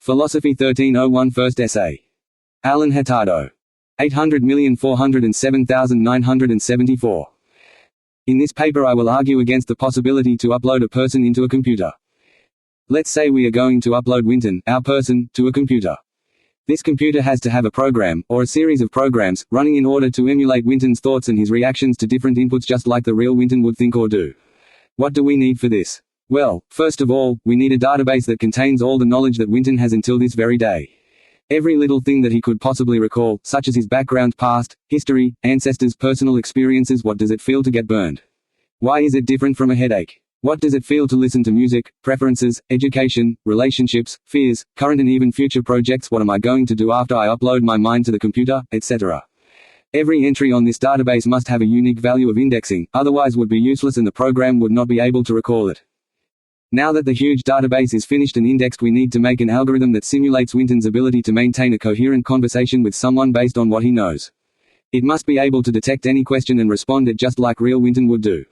Philosophy 1301 First Essay. Alan Hurtado. 800,407,974. In this paper I will argue against the possibility to upload a person into a computer. Let's say we are going to upload Winton, our person, to a computer. This computer has to have a program, or a series of programs, running in order to emulate Winton's thoughts and his reactions to different inputs just like the real Winton would think or do. What do we need for this? Well, first of all, we need a database that contains all the knowledge that Winton has until this very day. Every little thing that he could possibly recall, such as his background, past, history, ancestors, personal experiences. What does it feel to get burned? Why is it different from a headache? What does it feel to listen to music, preferences, education, relationships, fears, current and even future projects? What am I going to do after I upload my mind to the computer, etc.? Every entry on this database must have a unique value of indexing, otherwise would be useless and the program would not be able to recall it. Now that the huge database is finished and indexed, we need to make an algorithm that simulates Winton's ability to maintain a coherent conversation with someone based on what he knows. It must be able to detect any question and respond it just like real Winton would do.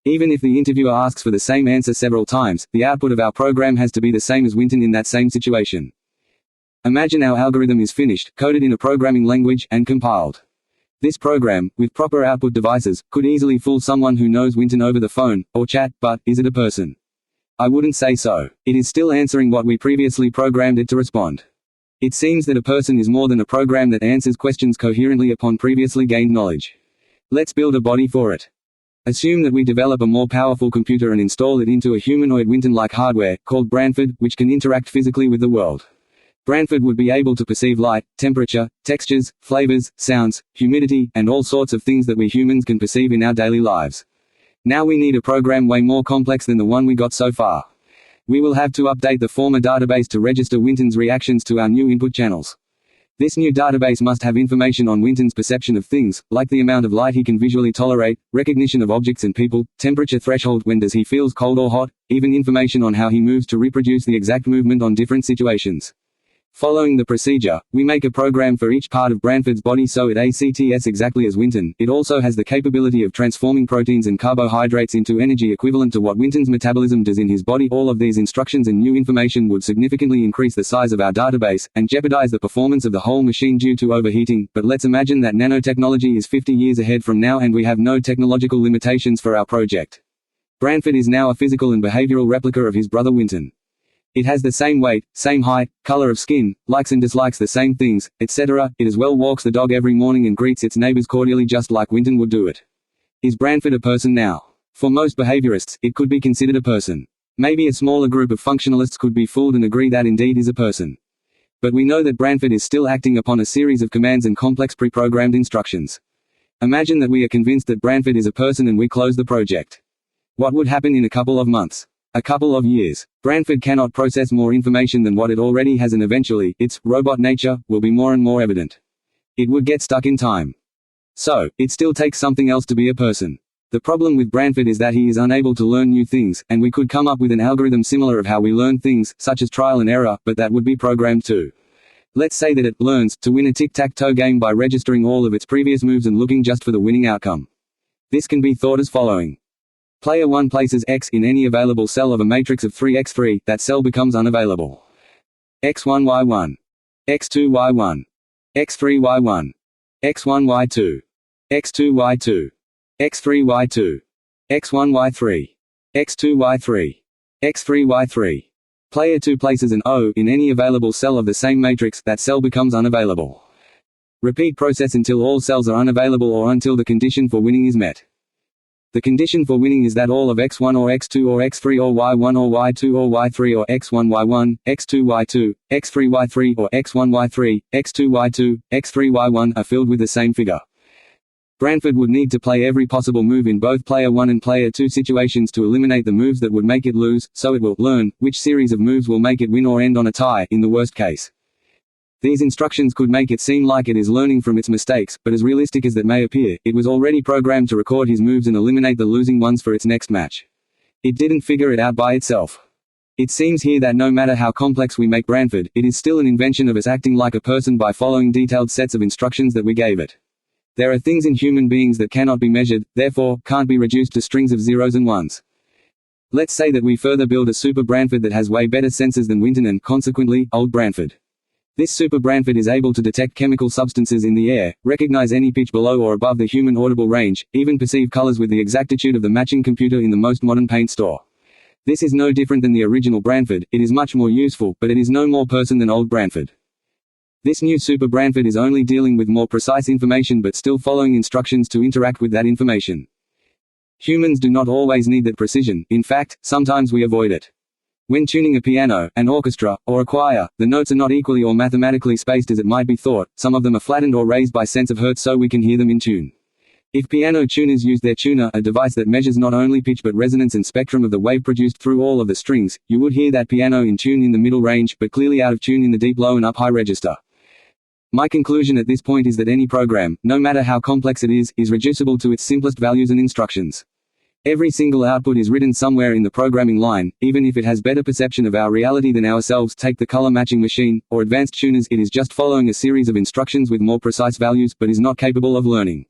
Even if the interviewer asks for the same answer several times, the output of our program has to be the same as Winton in that same situation. Imagine our algorithm is finished, coded in a programming language, and compiled. This program, with proper output devices, could easily fool someone who knows Winton over the phone, or chat, but is it a person? I wouldn't say so. It is still answering what we previously programmed it to respond. It seems that a person is more than a program that answers questions coherently upon previously gained knowledge. Let's build a body for it. Assume that we develop a more powerful computer and install it into a humanoid Winton-like hardware, called Branford, which can interact physically with the world. Branford would be able to perceive light, temperature, textures, flavors, sounds, humidity, and all sorts of things that we humans can perceive in our daily lives. Now we need a program way more complex than the one we got so far. We will have to update the former database to register Winton's reactions to our new input channels. This new database must have information on Winton's perception of things, like the amount of light he can visually tolerate, recognition of objects and people, temperature threshold, when does he feels cold or hot, even information on how he moves to reproduce the exact movement on different situations. Following the procedure, we make a program for each part of Branford's body so it acts exactly as Winton. It also has the capability of transforming proteins and carbohydrates into energy equivalent to what Winton's metabolism does in his body. All of these instructions and new information would significantly increase the size of our database, and jeopardize the performance of the whole machine due to overheating. But let's imagine that nanotechnology is 50 years ahead from now and we have no technological limitations for our project. Branford is now a physical and behavioral replica of his brother Winton. It has the same weight, same height, color of skin, likes and dislikes the same things, etc. It as well walks the dog every morning and greets its neighbors cordially just like Winton would do it. Is Branford a person now? For most behaviorists, it could be considered a person. Maybe a smaller group of functionalists could be fooled and agree that indeed is a person. But we know that Branford is still acting upon a series of commands and complex pre-programmed instructions. Imagine that we are convinced that Branford is a person and we close the project. What would happen in a couple of months? A couple of years. Branford cannot process more information than what it already has and eventually, its robot nature will be more and more evident. It would get stuck in time. So, it still takes something else to be a person. The problem with Branford is that he is unable to learn new things, and we could come up with an algorithm similar of how we learn things, such as trial and error, but that would be programmed too. Let's say that it learns to win a tic-tac-toe game by registering all of its previous moves and looking just for the winning outcome. This can be thought as following. Player 1 places X in any available cell of a matrix of 3x3, that cell becomes unavailable. X1 Y1. X2 Y1. X3 Y1. X1 Y2. X2 Y2. X3 Y2. X1 Y3. X2 Y3. X3 Y3. Player 2 places an O in any available cell of the same matrix, that cell becomes unavailable. Repeat process until all cells are unavailable or until the condition for winning is met. The condition for winning is that all of X1 or X2 or X3 or Y1 or Y2 or Y3 or X1 Y1, X2 Y2, X3 Y3 or X1 Y3, X2 Y2, X3 Y1 are filled with the same figure. Branford would need to play every possible move in both player 1 and player 2 situations to eliminate the moves that would make it lose, so it will learn which series of moves will make it win or end on a tie, in the worst case. These instructions could make it seem like it is learning from its mistakes, but as realistic as that may appear, it was already programmed to record his moves and eliminate the losing ones for its next match. It didn't figure it out by itself. It seems here that no matter how complex we make Branford, it is still an invention of us acting like a person by following detailed sets of instructions that we gave it. There are things in human beings that cannot be measured, therefore, can't be reduced to strings of zeros and ones. Let's say that we further build a Super Branford that has way better sensors than Winton and, consequently, Old Branford. This Super Branford is able to detect chemical substances in the air, recognize any pitch below or above the human audible range, even perceive colors with the exactitude of the matching computer in the most modern paint store. This is no different than the original Branford, it is much more useful, but it is no more person than Old Branford. This new Super Branford is only dealing with more precise information but still following instructions to interact with that information. Humans do not always need that precision, in fact, sometimes we avoid it. When tuning a piano, an orchestra, or a choir, the notes are not equally or mathematically spaced as it might be thought, some of them are flattened or raised by sense of hertz so we can hear them in tune. If piano tuners use their tuner, a device that measures not only pitch but resonance and spectrum of the wave produced through all of the strings, you would hear that piano in tune in the middle range but clearly out of tune in the deep low and up high register. My conclusion at this point is that any program, no matter how complex it is reducible to its simplest values and instructions. Every single output is written somewhere in the programming line, even if it has better perception of our reality than ourselves. Take the color matching machine, or advanced tuners, it is just following a series of instructions with more precise values but is not capable of learning.